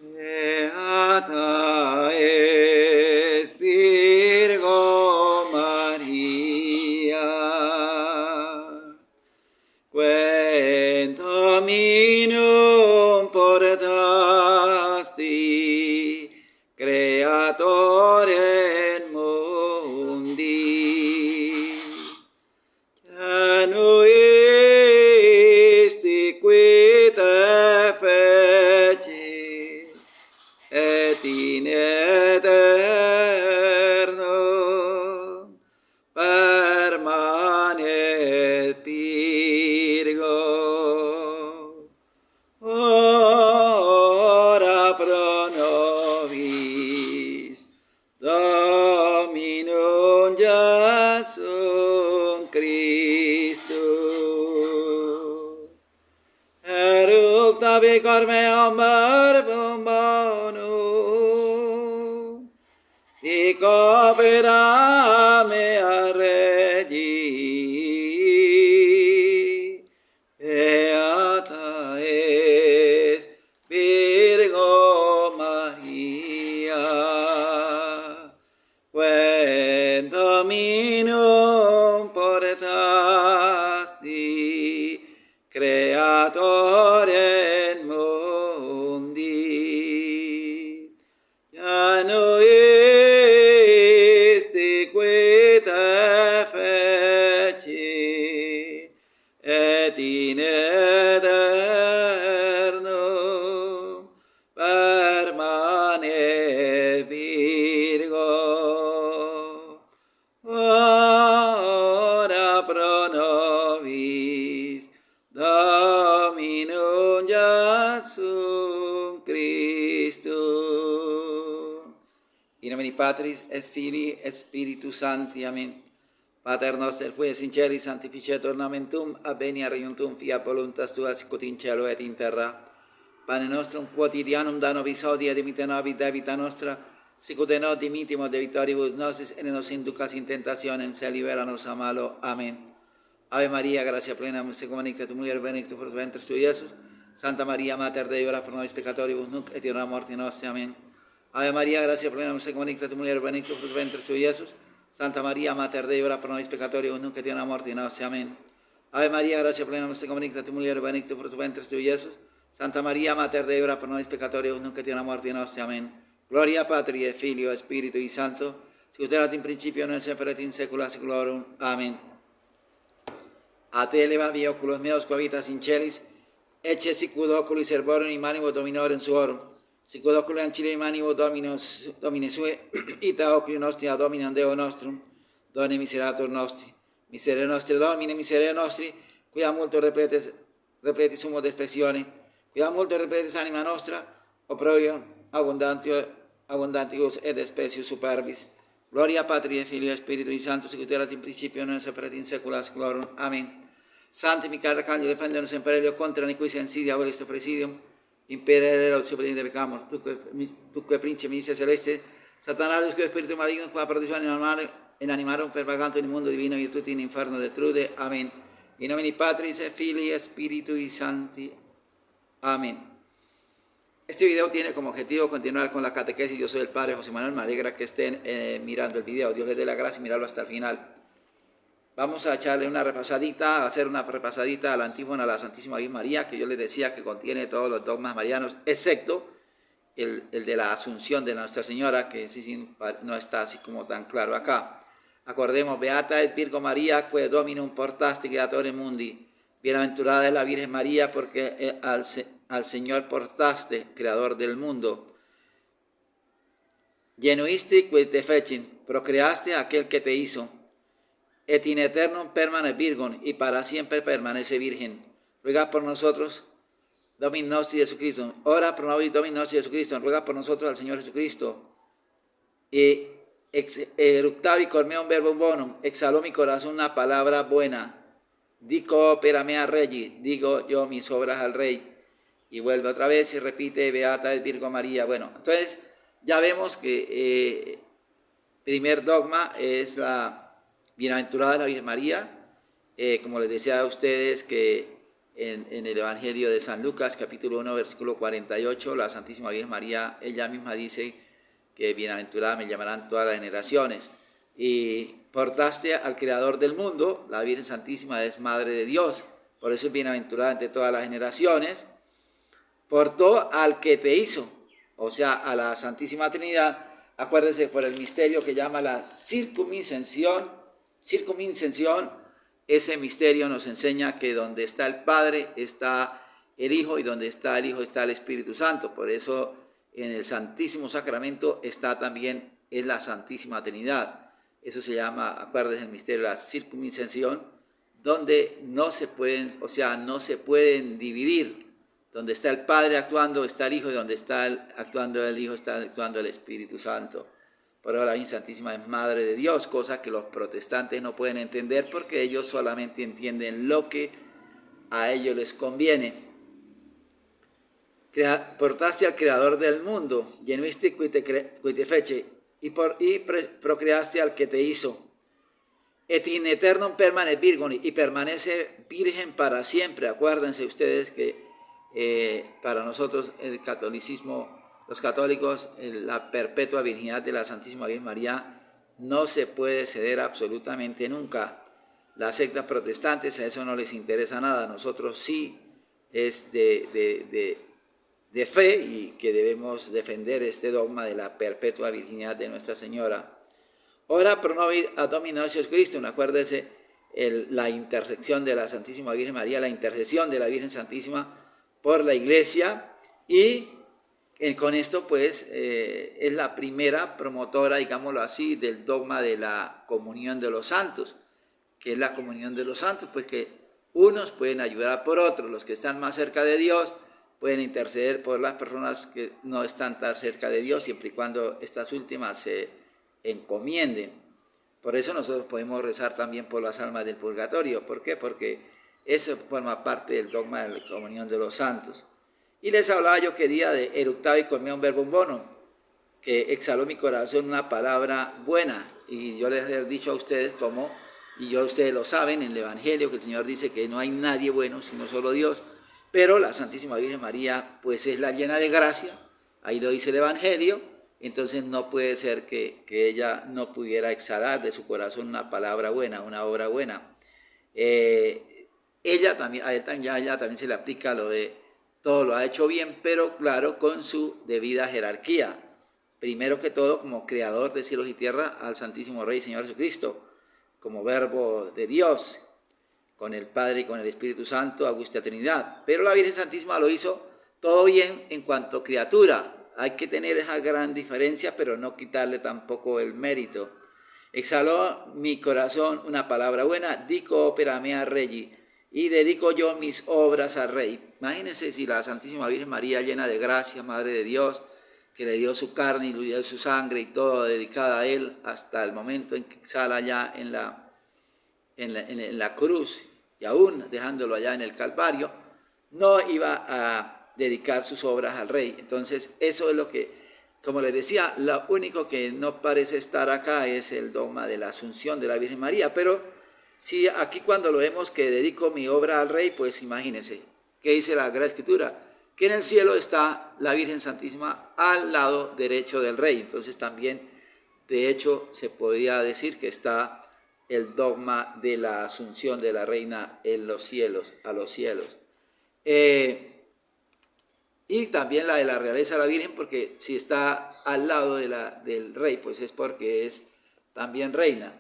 Beata es Virgo María, quem dominum portasti, creatorem mundi, genuisti qui te feci, et in aeterno permanet Virgo. Ora pro nobis Dominum Iesum Christus. Eructa vicor meum verbum bonum, dico opera mea Regi, beata es Virgo Maria, quem dominum portasti, creatorem mundi, genuisti qui te feci, et in aeterno permane Virgo. Ora pro nobis Dominum Iesum Christus. In nomine Patris et Filii et Spiritus Sancti. Amen. Pater noster, qui es in celi, sanctificetur nomen tuum, adveniat regnum tuum, fiat voluntas tua, sicut in cielo et in terra. Pane nostrum quotidianum da nobis hodie, et dimitte nobis debita nostra, sicut et nos dimittimus debitoribus nostris, et ne nos inducas in tentationem, sed libera nos a malo. Amen. Ave Maria, gratia plena, secum benedicta tu mulieribus, benedictus fructus ventris tui, Iesus. Santa Maria, Mater Dei, ora pro nobis peccatoribus, nunc et in hora mortis nostre. Amen. Ave Maria, gratia plena, secum benedicta tu mulieribus, benedictus fructus ventris tui, Iesus. Santa Maria, Mater Dei, ora pro nobis peccatoribus, nunc et in hora mortis nostre. Amen. Ave Maria, gratia plena, secum benedicta tu mulieribus, benedictus fructus ventris tui, Iesus. Santa Maria, Mater Dei, ora pro nobis peccatoribus, nunc et in hora mortis nostre. Amen. Gloria Patri et Filio et Spiritui Sancto, sicut erat in principio, nunc et semper et in saecula saeculorum. Amen. A te levavi oculos meos quavitas in celis, ecce sicud oculi servorum in manibus Dominorum suorum, sicud oculi ancilei in manibus Domine sue, ita oculi nostri ad Dominam Deo nostrum, done miserator nostri. Miserere nostri, Domine, miserere nostri, quia multo repletis sumo despecione, quia multo repletis anima nostra, opprobrium abundantius et specius superbis. Gloria Patri et Filio et Spiritui Sancto, sicut erat in principio, nunc et semper et in saecula saeculorum. Amen. Sancti Michael Arcangelo, defendenos in perillio contra nequis insidia volis presidium, imperere la superiore pecamur, tuque Principe Ministro Celeste, Satanás, que Espíritu maligno, qua perdición in animarum per vaganto in mundo divino, virtuti in inferno detrude. Amen. In nomine Patris et Filii et Spiritui Sancti. Amén. Este video tiene como objetivo continuar con la catequesis. Yo soy el Padre José Manuel. Me alegra que estén mirando el video. Dios les dé la gracia y mirarlo hasta el final. Vamos a echarle una repasadita, a hacer una repasadita a la antífona a la Santísima Virgen María, que yo les decía que contiene todos los dogmas marianos, excepto el de la Asunción de Nuestra Señora, que sí no está así como tan claro acá. Acordemos, Beata es Virgo María, que Dominum portasti creatorem mundi. Bienaventurada es la Virgen María, porque al Señor portaste, creador del mundo. Genuisti qui te fecit, procreaste a aquel que te hizo. Et in aeternum permane Virgon, y para siempre permanece virgen. Ruega por nosotros, Domin nostri Jesucristo. Ora pro nobis Domin nostri Jesucristo. Ruega por nosotros al Señor Jesucristo. Y eructavi cor meum verbum bonum, exhaló mi corazón una palabra buena. Dico opera mea Regi, digo yo mis obras al Rey. Y vuelve otra vez y repite, Beata es Virgo María. Bueno, entonces ya vemos que primer dogma es la bienaventurada de la Virgen María. Como les decía a ustedes, que en el Evangelio de San Lucas, capítulo 1, versículo 48, la Santísima Virgen María, ella misma dice que bienaventurada me llamarán todas las generaciones. Y portaste al Creador del mundo, la Virgen Santísima es Madre de Dios, por eso es bienaventurada entre todas las generaciones. Portó al que te hizo, o sea, a la Santísima Trinidad. Acuérdense por el misterio que llama la circuncisión. Ese misterio nos enseña que donde está el Padre está el Hijo, y donde está el Hijo está el Espíritu Santo. Por eso en el Santísimo Sacramento está también es la Santísima Trinidad. Eso se llama, acuérdense, el misterio de la circuncisión, donde no se pueden, o sea, no se pueden dividir. Donde está el Padre actuando está el Hijo, y donde está actuando el Hijo está actuando el Espíritu Santo. Por eso la Virgen Santísima es Madre de Dios, cosa que los protestantes no pueden entender porque ellos solamente entienden lo que a ellos les conviene. Portaste al Creador del mundo, llenuiste cuite fece, y procreaste al que te hizo. Et in eternum permanes virgoni, y permanece virgen para siempre. Acuérdense ustedes que para nosotros el catolicismo, los católicos, la perpetua virginidad de la Santísima Virgen María no se puede ceder absolutamente nunca. Las sectas protestantes a eso no les interesa nada. Nosotros sí es de fe, y que debemos defender este dogma de la perpetua virginidad de Nuestra Señora. Ora pro nobis ad Domini Iesus Christum. Acuérdese la intersección de la Santísima Virgen María, la intercesión de la Virgen Santísima por la Iglesia, y con esto pues es la primera promotora, digámoslo así, del dogma de la comunión de los santos. Que es la comunión de los santos? Pues que unos pueden ayudar por otros, los que están más cerca de Dios pueden interceder por las personas que no están tan cerca de Dios, siempre y cuando estas últimas se encomienden. Por eso nosotros podemos rezar también por las almas del purgatorio. ¿Por qué? Porque eso forma parte del dogma de la comunión de los santos. Y les hablaba yo que día de eructado y comía un verbum bonum, que exhaló mi corazón una palabra buena. Y yo les he dicho a ustedes cómo, y ustedes lo saben, en el Evangelio, que el Señor dice que no hay nadie bueno sino solo Dios. Pero la Santísima Virgen María pues es la llena de gracia, ahí lo dice el Evangelio. Entonces no puede ser que ella no pudiera exhalar de su corazón una palabra buena, una obra buena. Ella también, a ella también se le aplica lo de todo lo ha hecho bien, pero claro, con su debida jerarquía. Primero que todo, como creador de cielos y tierra, al Santísimo Rey Señor Jesucristo, como verbo de Dios, con el Padre y con el Espíritu Santo, augusta Trinidad. Pero la Virgen Santísima lo hizo todo bien en cuanto criatura. Hay que tener esa gran diferencia, pero no quitarle tampoco el mérito. Exhaló mi corazón una palabra buena, dico opera mea regi, y dedico yo mis obras al Rey. Imagínense si la Santísima Virgen María, llena de gracia, Madre de Dios, que le dio su carne y le dio su sangre y todo dedicada a Él, hasta el momento en que exhala ya en la cruz, y aún dejándolo allá en el Calvario, no iba a dedicar sus obras al Rey. Entonces eso es lo que, como les decía, lo único que no parece estar acá es el dogma de la Asunción de la Virgen María. Pero si aquí cuando lo vemos que dedico mi obra al Rey, pues imagínense, ¿qué dice la Sagrada Escritura? Que en el cielo está la Virgen Santísima al lado derecho del Rey. Entonces también, de hecho, se podría decir que está el dogma de la Asunción de la Reina en los cielos, a los cielos. Y también la de la realeza de la Virgen, porque si está al lado del Rey, pues es porque es también reina.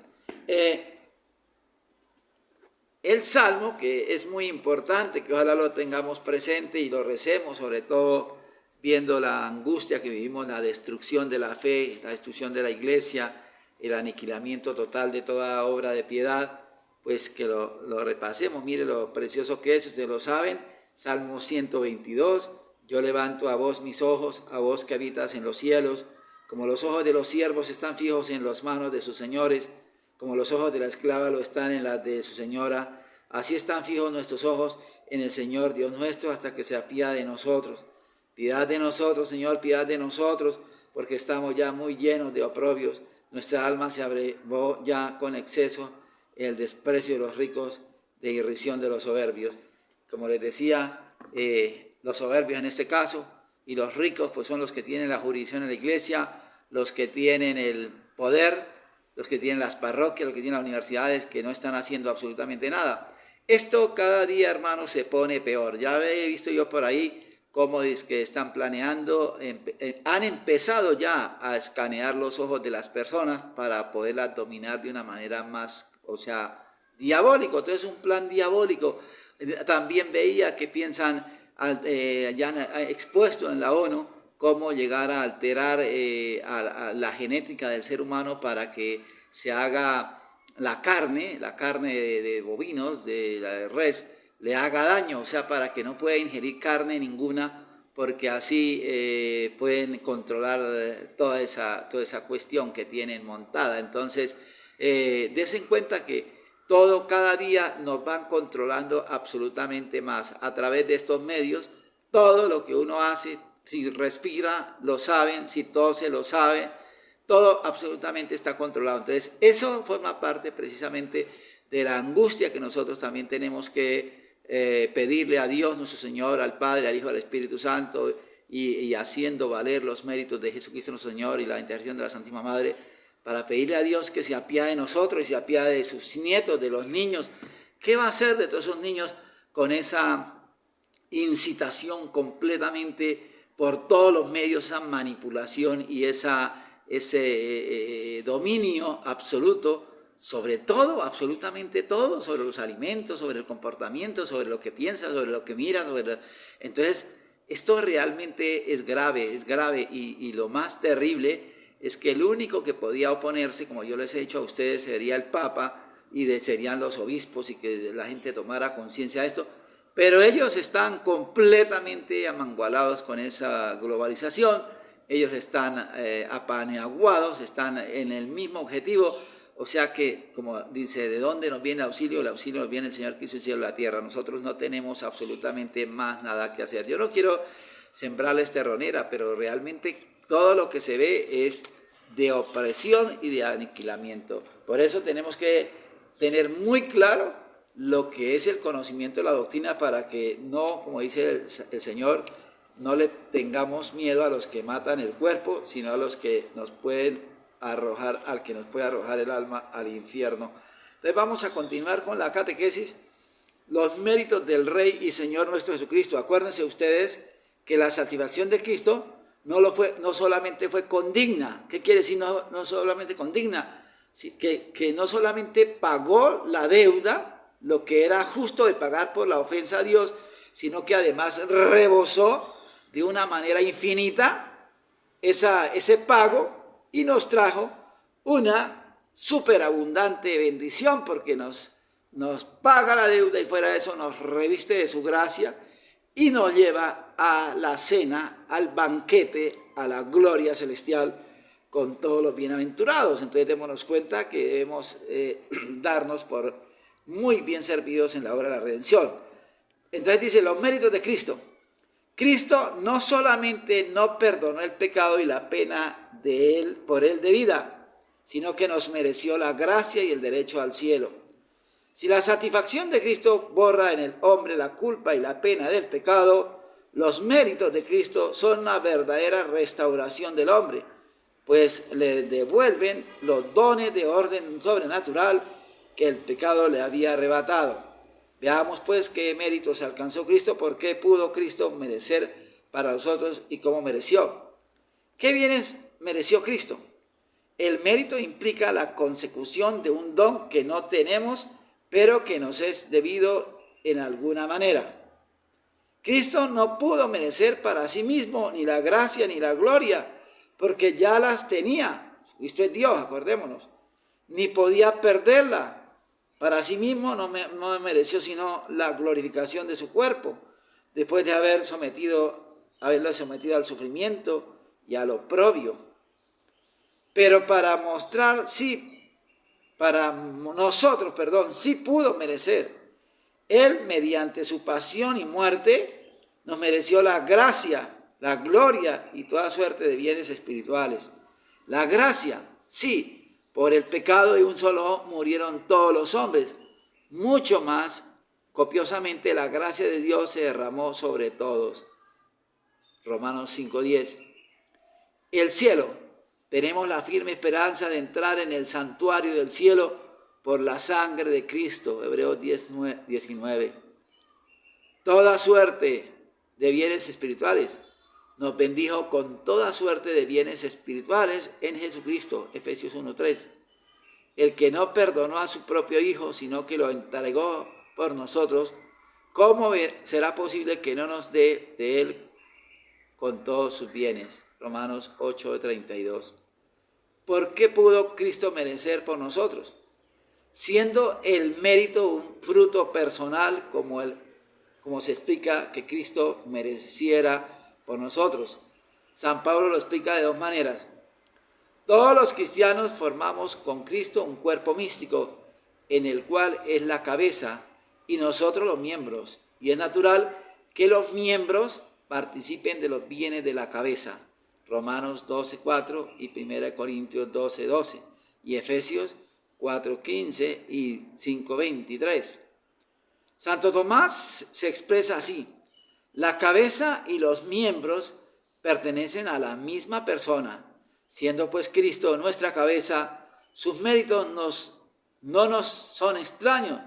El Salmo, que es muy importante, que ojalá lo tengamos presente y lo recemos, sobre todo viendo la angustia que vivimos, la destrucción de la fe, la destrucción de la Iglesia, el aniquilamiento total de toda obra de piedad, pues que lo repasemos. Mire lo precioso que es, ustedes lo saben. Salmo 122, yo levanto a vos mis ojos, a vos que habitas en los cielos, como los ojos de los siervos están fijos en las manos de sus señores, como los ojos de la esclava lo están en las de su señora, así están fijos nuestros ojos en el Señor Dios nuestro, hasta que se apiade de nosotros. Piedad de nosotros, Señor, piedad de nosotros, porque estamos ya muy llenos de oprobios. Nuestra alma se abrevó ya con exceso, el desprecio de los ricos, de irrisión de los soberbios. como les decía, los soberbios en este caso, y los ricos pues son los que tienen la jurisdicción en la iglesia, los que tienen el poder, los que tienen las parroquias, los que tienen las universidades, que no están haciendo absolutamente nada. Esto cada día, hermanos, se pone peor. Ya he visto yo por ahí cómo es que están planeando, han empezado ya a escanear los ojos de las personas para poderlas dominar de una manera más, o sea, diabólico. Entonces es un plan diabólico. También veía que piensan, ya han expuesto en la ONU, cómo llegar a alterar a la genética del ser humano para que se haga la carne de bovinos, de res, le haga daño, o sea, para que no pueda ingerir carne ninguna, porque así pueden controlar toda esa cuestión que tienen montada. Entonces, dense en cuenta que cada día nos van controlando absolutamente más a través de estos medios. Todo lo que uno hace, si respira, lo saben, si tose, lo saben, todo absolutamente está controlado. Entonces, eso forma parte precisamente de la angustia que nosotros también tenemos que pedirle a Dios, nuestro Señor, al Padre, al Hijo, al Espíritu Santo, y haciendo valer los méritos de Jesucristo nuestro Señor y la intercesión de la Santísima Madre, para pedirle a Dios que se apiade de nosotros y se apiade de sus nietos, de los niños. ¿Qué va a hacer de todos esos niños con esa incitación completamente por todos los medios, esa manipulación y ese dominio absoluto sobre todo, absolutamente todo, sobre los alimentos, sobre el comportamiento, sobre lo que piensa, sobre lo que mira, Entonces, esto realmente es grave, y lo más terrible es que el único que podía oponerse, como yo les he dicho a ustedes, sería el Papa y serían los obispos, y que la gente tomara conciencia de esto, pero ellos están completamente amangualados con esa globalización. Ellos están apaneaguados, están en el mismo objetivo. O sea que, como dice, ¿de dónde nos viene el auxilio? El auxilio nos viene el Señor que hizo el cielo y la tierra. Nosotros no tenemos absolutamente más nada que hacer. Yo no quiero sembrarles terronera, pero realmente todo lo que se ve es de opresión y de aniquilamiento. Por eso tenemos que tener muy claro lo que es el conocimiento de la doctrina, para que no, como dice el Señor, no le tengamos miedo a los que matan el cuerpo, sino a los que nos pueden arrojar, al que nos puede arrojar el alma al infierno. Entonces vamos a continuar con la catequesis, los méritos del Rey y Señor nuestro Jesucristo. Acuérdense ustedes que la satisfacción de Cristo no solamente fue condigna. ¿Qué quiere decir no solamente condigna? Que no solamente pagó la deuda, lo que era justo de pagar por la ofensa a Dios, sino que además rebosó de una manera infinita ese pago, y nos trajo una superabundante bendición, porque nos paga la deuda, y fuera de eso nos reviste de su gracia y nos lleva a la cena, al banquete, a la gloria celestial con todos los bienaventurados. Entonces démonos cuenta que debemos darnos por muy bien servidos en la obra de la redención. Entonces dice, los méritos de Cristo. Cristo no solamente no perdonó el pecado y la pena de él por él de vida, sino que nos mereció la gracia y el derecho al cielo. Si la satisfacción de Cristo borra en el hombre la culpa y la pena del pecado, los méritos de Cristo son una verdadera restauración del hombre, pues le devuelven los dones de orden sobrenatural que el pecado le había arrebatado. Veamos pues qué méritos alcanzó Cristo, por qué pudo Cristo merecer para nosotros y cómo mereció. ¿Qué bienes mereció Cristo? El mérito implica la consecución de un don que no tenemos, pero que nos es debido en alguna manera. Cristo no pudo merecer para sí mismo ni la gracia ni la gloria, porque ya las tenía. Cristo es Dios, acordémonos. Ni podía perderla. Para sí mismo no mereció sino la glorificación de su cuerpo, después de haberlo sometido al sufrimiento y al oprobio. Pero para nosotros, sí pudo merecer. Él, mediante su pasión y muerte, nos mereció la gracia, la gloria y toda suerte de bienes espirituales. La gracia, sí, por el pecado de un solo murieron todos los hombres, mucho más copiosamente la gracia de Dios se derramó sobre todos. Romanos 5:10. El cielo. Tenemos la firme esperanza de entrar en el santuario del cielo por la sangre de Cristo. Hebreos 10:19. Toda suerte de bienes espirituales. Nos bendijo con toda suerte de bienes espirituales en Jesucristo. Efesios 1:3. El que no perdonó a su propio Hijo, sino que lo entregó por nosotros, ¿cómo será posible que no nos dé de Él con todos sus bienes? Romanos 8:32. ¿Por qué pudo Cristo merecer por nosotros? Siendo el mérito un fruto personal, como se explica que Cristo mereciera por nosotros. San Pablo lo explica de dos maneras. Todos los cristianos formamos con Cristo un cuerpo místico, en el cual es la cabeza y nosotros los miembros. Y es natural que los miembros participen de los bienes de la cabeza. Romanos 12:4 y 1 Corintios 12:12 y Efesios 4:15 y 5:23. Santo Tomás se expresa así: la cabeza y los miembros pertenecen a la misma persona. Siendo pues Cristo nuestra cabeza, sus méritos no nos son extraños,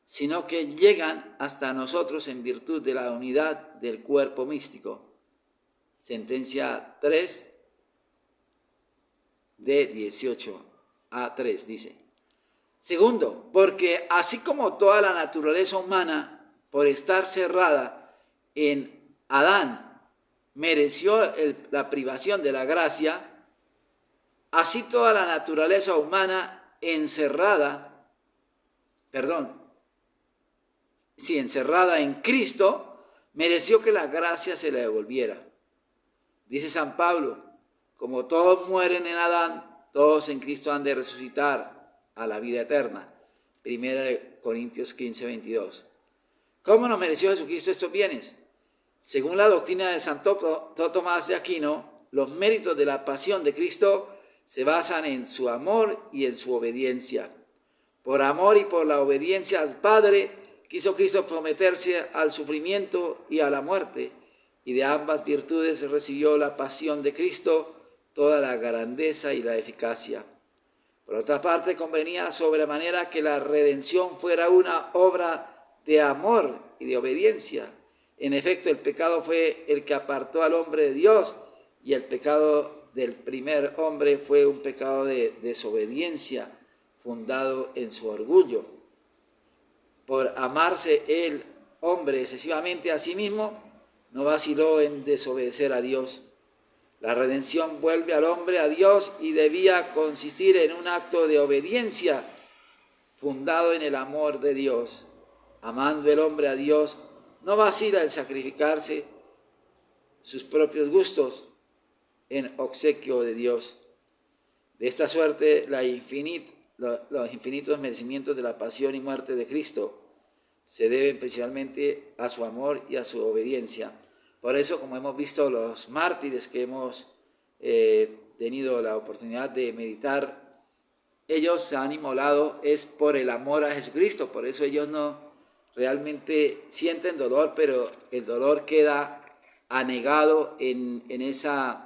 sino que llegan hasta nosotros en virtud de la unidad del cuerpo místico. Sentencia 3 de 18a3 dice. Segundo, porque así como toda la naturaleza humana, por estar cerrada en Adán, mereció la privación de la gracia, así toda la naturaleza humana encerrada en Cristo, mereció que la gracia se le devolviera. Dice San Pablo, como todos mueren en Adán, todos en Cristo han de resucitar a la vida eterna. 1 Corintios 15:22. ¿Cómo nos mereció Jesucristo estos bienes? Según la doctrina de Santo Tomás de Aquino, los méritos de la pasión de Cristo se basan en su amor y en su obediencia. Por amor y por la obediencia al Padre, quiso Cristo someterse al sufrimiento y a la muerte, y de ambas virtudes recibió la pasión de Cristo toda la grandeza y la eficacia. Por otra parte, convenía sobremanera que la redención fuera una obra de amor y de obediencia. En efecto, el pecado fue el que apartó al hombre de Dios, y el pecado del primer hombre fue un pecado de desobediencia fundado en su orgullo. Por amarse el hombre excesivamente a sí mismo, no vaciló en desobedecer a Dios. La redención vuelve al hombre a Dios y debía consistir en un acto de obediencia fundado en el amor de Dios. Amando el hombre a Dios, no vacila en sacrificarse sus propios gustos en obsequio de Dios. De esta suerte, los infinitos merecimientos de la pasión y muerte de Cristo se deben principalmente a su amor y a su obediencia. Por eso, como hemos visto, los mártires que hemos tenido la oportunidad de meditar, ellos se han inmolado es por el amor a Jesucristo. Por eso ellos no realmente sienten dolor, pero el dolor queda anegado en esa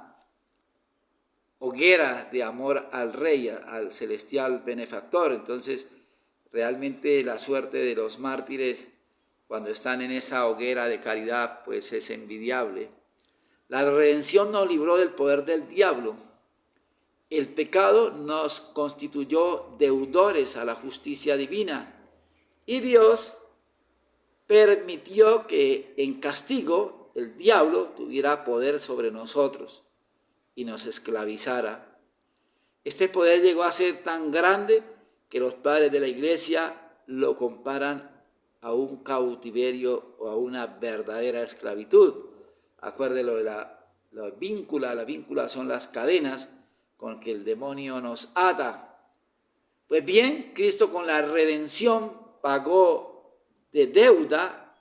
hoguera de amor al Rey, al celestial benefactor. Entonces, realmente la suerte de los mártires cuando están en esa hoguera de caridad, pues es envidiable. La redención nos libró del poder del diablo. El pecado nos constituyó deudores a la justicia divina. Y Dios permitió que en castigo el diablo tuviera poder sobre nosotros y nos esclavizara. Este poder llegó a ser tan grande que los padres de la Iglesia lo comparan a un cautiverio o a una verdadera esclavitud. Acuérdelo de la víncula son las cadenas con que el demonio nos ata. Pues bien, Cristo con la redención pagó de deuda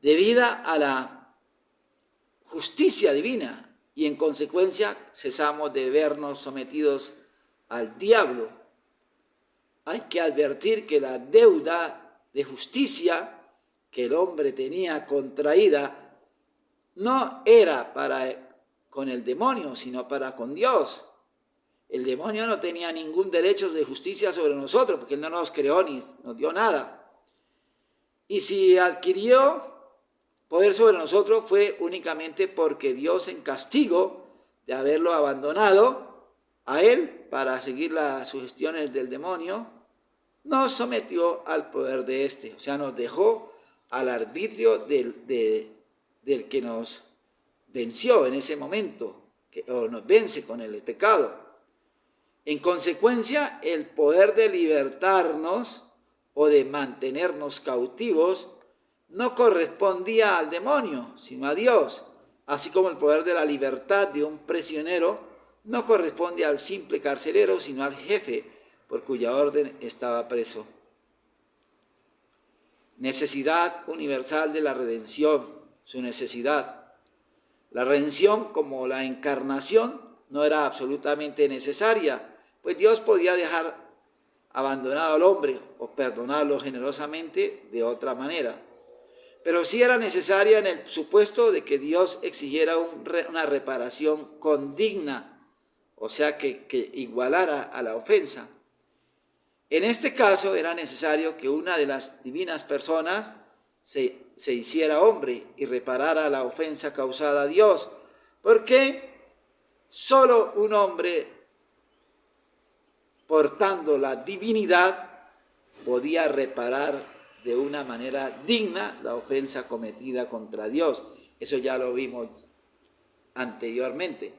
debida a la justicia divina y en consecuencia cesamos de vernos sometidos al diablo. Hay que advertir que la deuda de justicia que el hombre tenía contraída no era con el demonio, sino para con Dios. El demonio no tenía ningún derecho de justicia sobre nosotros, porque él no nos creó ni nos dio nada. Y si adquirió poder sobre nosotros fue únicamente porque Dios, en castigo de haberlo abandonado a él para seguir las sugestiones del demonio, nos sometió al poder de éste. O sea, nos dejó al arbitrio del que nos venció en ese momento, o nos vence con el pecado. En consecuencia, el poder de libertarnos o de mantenernos cautivos no correspondía al demonio, sino a Dios, así como el poder de la libertad de un prisionero no corresponde al simple carcelero, sino al jefe por cuya orden estaba preso. Necesidad universal de la redención, su necesidad. La redención, como la encarnación, no era absolutamente necesaria, pues Dios podía dejar abandonado al hombre o perdonarlo generosamente de otra manera. Pero sí era necesaria en el supuesto de que Dios exigiera una reparación condigna, o sea, que igualara a la ofensa. En este caso era necesario que una de las divinas personas se hiciera hombre y reparara la ofensa causada a Dios, porque solo un hombre, portando la divinidad, podía reparar de una manera digna la ofensa cometida contra Dios. Eso ya lo vimos anteriormente,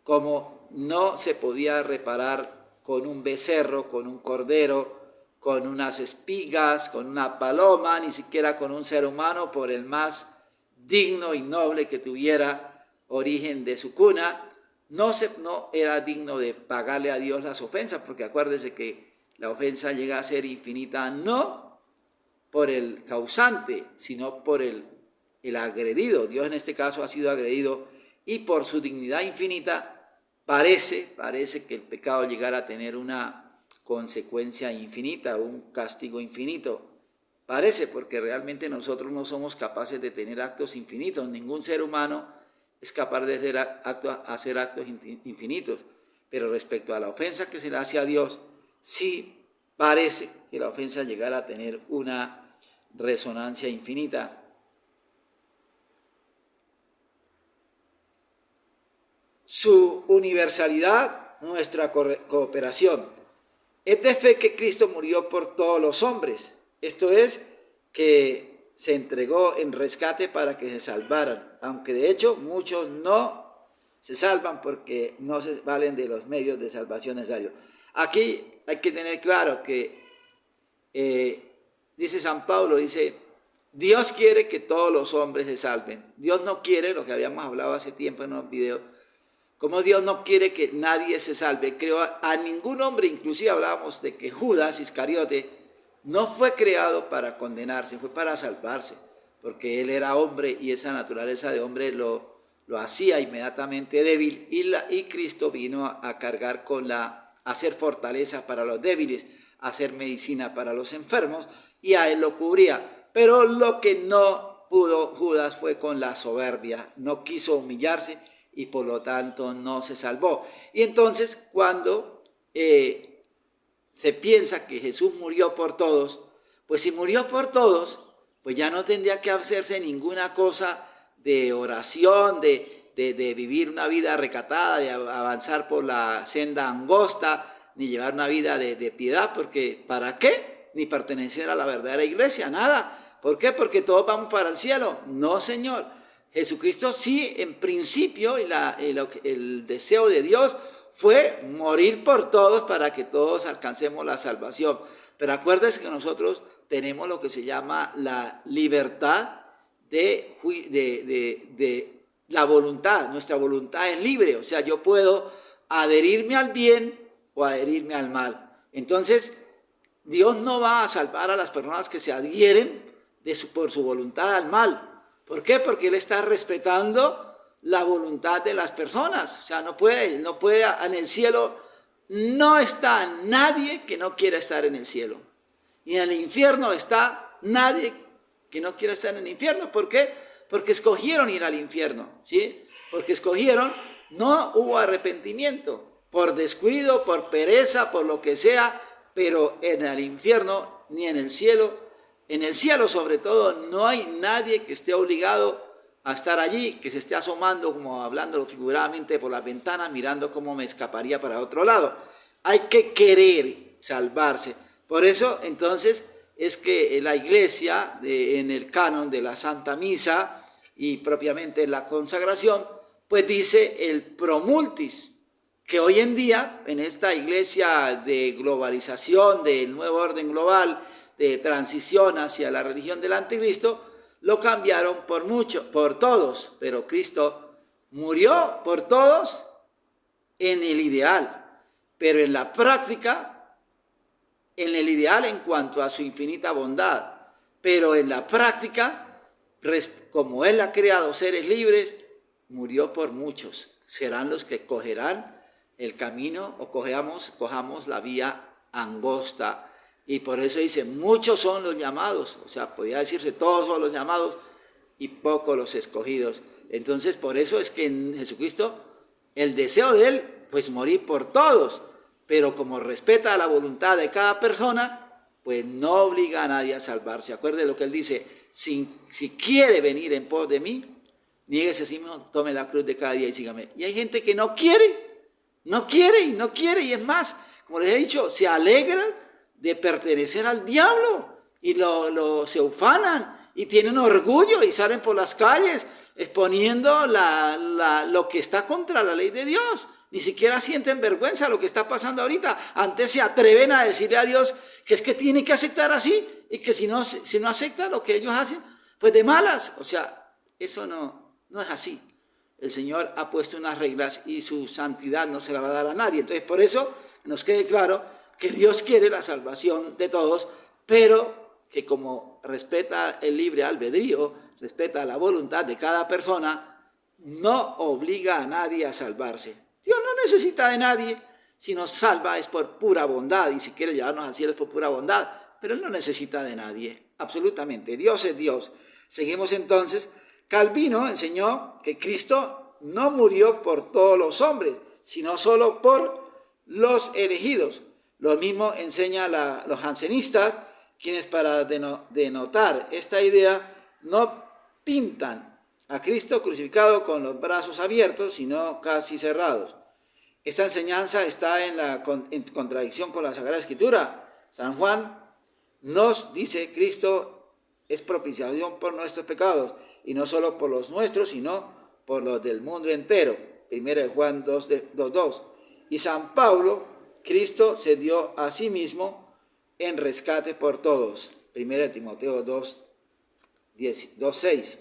como no se podía reparar con un becerro, con un cordero, con unas espigas, con una paloma, ni siquiera con un ser humano, por el más digno y noble que tuviera origen de su cuna. No era digno de pagarle a Dios las ofensas, porque acuérdense que la ofensa llega a ser infinita no por el causante, sino por el agredido. Dios en este caso ha sido agredido y por su dignidad infinita parece que el pecado llegara a tener una consecuencia infinita, un castigo infinito. Parece, porque realmente nosotros no somos capaces de tener actos infinitos. Ningún ser humano es capaz de hacer actos infinitos. Pero respecto a la ofensa que se le hace a Dios, sí parece que la ofensa llegara a tener una resonancia infinita. Su universalidad, nuestra cooperación. Es de fe que Cristo murió por todos los hombres. Esto es, que se entregó en rescate para que se salvaran, aunque de hecho muchos no se salvan porque no se valen de los medios de salvación necesarios. Aquí hay que tener claro que, dice San Pablo, dice, Dios quiere que todos los hombres se salven. Dios no quiere, lo que habíamos hablado hace tiempo en unos videos, como Dios no quiere que nadie se salve. Creó a ningún hombre, inclusive hablábamos de que Judas Iscariote no fue creado para condenarse, fue para salvarse, porque él era hombre y esa naturaleza de hombre lo hacía inmediatamente débil, y Cristo vino a cargar a hacer fortaleza para los débiles, a hacer medicina para los enfermos, y a él lo cubría. Pero lo que no pudo Judas fue con la soberbia, no quiso humillarse y por lo tanto no se salvó. Y entonces cuando se piensa que Jesús murió por todos, pues si murió por todos, pues ya no tendría que hacerse ninguna cosa de oración, de vivir una vida recatada, de avanzar por la senda angosta, ni llevar una vida de piedad, porque ¿para qué? Ni pertenecer a la verdadera iglesia, nada. ¿Por qué? Porque todos vamos para el cielo. No, Señor. Jesucristo sí, en principio, el deseo de Dios fue morir por todos para que todos alcancemos la salvación. Pero acuérdense que nosotros tenemos lo que se llama la libertad de la voluntad. Nuestra voluntad es libre, o sea, yo puedo adherirme al bien o adherirme al mal. Entonces, Dios no va a salvar a las personas que se adhieren por su voluntad al mal. ¿Por qué? Porque Él está respetando la voluntad de las personas. O sea, no puede en el cielo, no está nadie que no quiera estar en el cielo. Y en el infierno está nadie que no quiera estar en el infierno. ¿Por qué? Porque escogieron ir al infierno, ¿sí? Porque escogieron, no hubo arrepentimiento, por descuido, por pereza, por lo que sea, pero en el infierno ni en el cielo sobre todo, no hay nadie que esté obligado a estar allí, que se esté asomando, como hablando figuradamente por las ventanas, mirando cómo me escaparía para otro lado. Hay que querer salvarse. Por eso, entonces, es que la Iglesia, en el canon de la Santa Misa y propiamente en la consagración, pues dice el promultis, que hoy en día, en esta Iglesia de globalización, del nuevo orden global, de transición hacia la religión del anticristo, lo cambiaron por todos, pero Cristo murió por todos en el ideal, pero en la práctica, en el ideal en cuanto a su infinita bondad, pero en la práctica, como Él ha creado seres libres, murió por muchos. Serán los que cogerán el camino o cojamos la vía angosta. Y por eso dice, muchos son los llamados, o sea, podría decirse todos son los llamados y pocos los escogidos. Entonces, por eso es que en Jesucristo, el deseo de Él, pues morir por todos, pero como respeta la voluntad de cada persona, pues no obliga a nadie a salvarse. Acuerde lo que Él dice, si quiere venir en pos de mí, niéguese a sí mismo, tome la cruz de cada día y sígame. Y hay gente que no quiere, y es más, como les he dicho, se alegra de pertenecer al diablo y se ufanan y tienen orgullo y salen por las calles exponiendo lo que está contra la ley de Dios. Ni siquiera sienten vergüenza lo que está pasando ahorita. Antes se atreven a decirle a Dios que es que tiene que aceptar así y que si no acepta lo que ellos hacen, pues de malas. O sea, eso no es así. El Señor ha puesto unas reglas y su santidad no se la va a dar a nadie. Entonces, por eso nos quede claro que Dios quiere la salvación de todos, pero que como respeta el libre albedrío, respeta la voluntad de cada persona, no obliga a nadie a salvarse. Dios no necesita de nadie, si nos salva es por pura bondad, y si quiere llevarnos al cielo es por pura bondad, pero Él no necesita de nadie, absolutamente. Dios es Dios. Seguimos entonces. Calvino enseñó que Cristo no murió por todos los hombres, sino solo por los elegidos. Lo mismo enseñan los jansenistas, quienes para denotar esta idea no pintan a Cristo crucificado con los brazos abiertos, sino casi cerrados. Esta enseñanza está en contradicción con la Sagrada Escritura. San Juan nos dice, Cristo es propiciación por nuestros pecados, y no solo por los nuestros, sino por los del mundo entero. 1 Juan 2:2. Y San Pablo, Cristo se dio a sí mismo en rescate por todos. 1 Timoteo 2:6.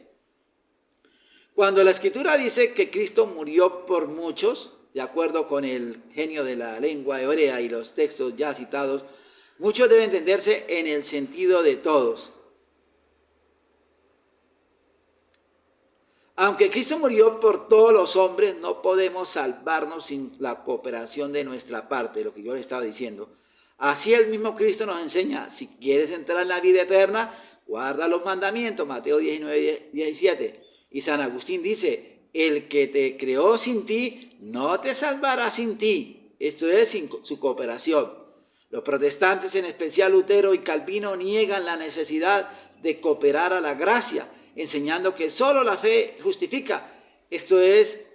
Cuando la Escritura dice que Cristo murió por muchos, de acuerdo con el genio de la lengua hebrea y los textos ya citados, muchos debe entenderse en el sentido de todos. Aunque Cristo murió por todos los hombres, no podemos salvarnos sin la cooperación de nuestra parte, lo que yo les estaba diciendo. Así el mismo Cristo nos enseña, si quieres entrar en la vida eterna, guarda los mandamientos, Mateo 19:17. Y San Agustín dice, el que te creó sin ti, no te salvará sin ti. Esto es sin su cooperación. Los protestantes, en especial Lutero y Calvino, niegan la necesidad de cooperar a la gracia, enseñando que solo la fe justifica. Esto es,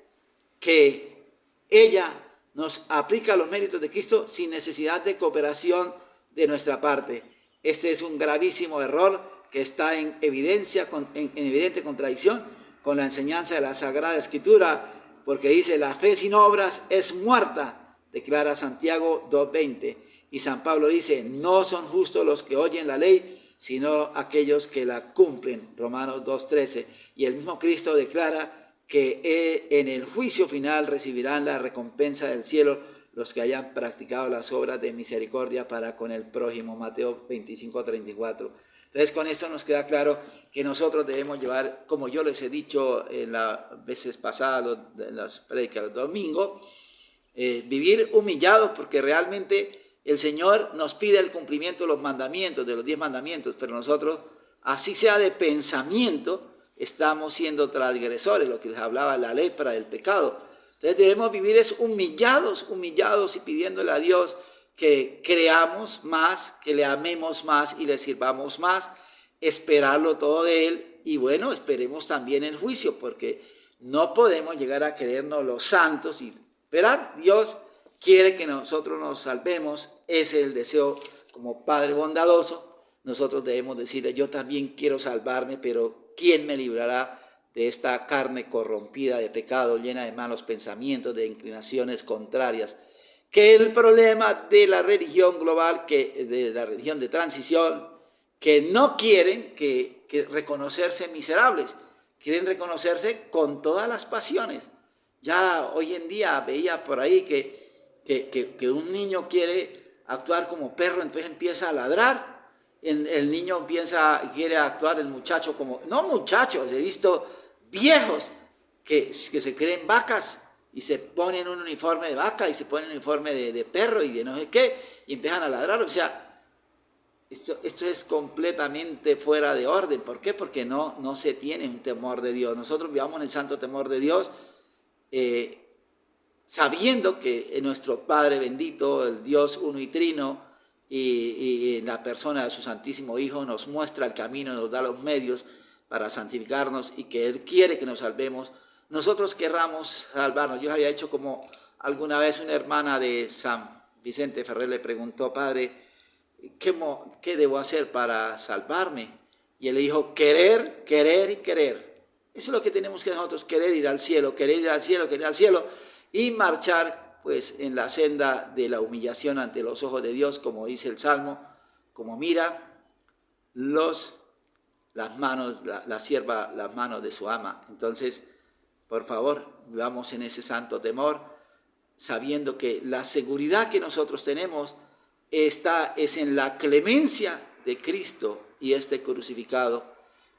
que ella nos aplica los méritos de Cristo sin necesidad de cooperación de nuestra parte. Este es un gravísimo error que está en evidente contradicción con la enseñanza de la Sagrada Escritura, porque dice, la fe sin obras es muerta, declara Santiago 2:20. Y San Pablo dice, no son justos los que oyen la ley, sino aquellos que la cumplen, Romanos 2:13. Y el mismo Cristo declara que en el juicio final recibirán la recompensa del cielo los que hayan practicado las obras de misericordia para con el prójimo, Mateo 25:34. Entonces, con esto nos queda claro que nosotros debemos llevar, como yo les he dicho en las veces pasadas, en las predicas los domingos, vivir humillados, porque realmente el Señor nos pide el cumplimiento de los mandamientos, de los 10 mandamientos, pero nosotros así sea de pensamiento, estamos siendo transgresores, lo que les hablaba la lepra del pecado. Entonces debemos vivir es humillados y pidiéndole a Dios que creamos más, que le amemos más y le sirvamos más, esperarlo todo de Él. Y bueno, esperemos también el juicio, porque no podemos llegar a creernos los santos y esperar. Dios quiere que nosotros nos salvemos, ese es el deseo como Padre bondadoso. Nosotros debemos decirle, yo también quiero salvarme, pero ¿quién me librará de esta carne corrompida de pecado, llena de malos pensamientos, de inclinaciones contrarias? Que el problema de la religión global, de la religión de transición, que no quieren que reconocerse miserables, quieren reconocerse con todas las pasiones. Ya hoy en día veía por ahí que un niño quiere actuar como perro, entonces empieza a ladrar. El niño quiere actuar, el muchacho como, no muchachos, he visto viejos que se creen vacas y se ponen un uniforme de vaca y se ponen un uniforme de perro y de no sé qué, y empiezan a ladrar. O sea, esto es completamente fuera de orden. ¿Por qué? Porque no se tiene un temor de Dios. Nosotros vivamos en el santo temor de Dios, sabiendo que nuestro Padre bendito, el Dios uno y trino, y en la persona de su Santísimo Hijo nos muestra el camino, nos da los medios para santificarnos y que Él quiere que nos salvemos. Nosotros querramos salvarnos. Yo les había hecho como alguna vez una hermana de San Vicente Ferrer le preguntó, Padre, ¿qué debo hacer para salvarme? Y él le dijo, querer, querer y querer. Eso es lo que tenemos que nosotros, querer ir al cielo, querer ir al cielo, querer ir al cielo y marchar pues en la senda de la humillación ante los ojos de Dios, como dice el Salmo, como mira las manos, la sierva, las manos de su ama. Entonces, por favor, vivamos en ese santo temor, sabiendo que la seguridad que nosotros tenemos es en la clemencia de Cristo y este crucificado,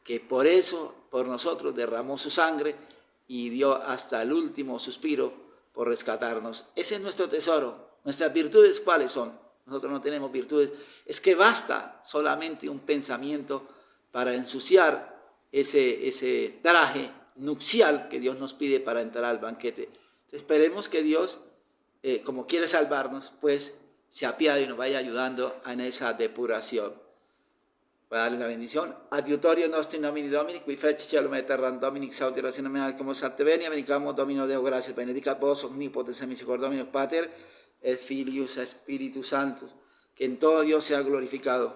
que por eso, por nosotros derramó su sangre y dio hasta el último suspiro por rescatarnos. Ese es nuestro tesoro. Nuestras virtudes, ¿cuáles son? Nosotros no tenemos virtudes. Es que basta solamente un pensamiento para ensuciar ese traje nupcial que Dios nos pide para entrar al banquete. Entonces, esperemos que Dios, como quiere salvarnos, pues se apiade y nos vaya ayudando en esa depuración. Para darles la bendición. Adiutorio nostri nomini Domini, qui feci celum et terram Dominic sauti racina menal como sante venia, benicamo Domino Deo gracias, benedicat vos omnipotens et misericordiae Dominus Pater et Filius Spiritus Sanctus. Que en todo Dios sea glorificado.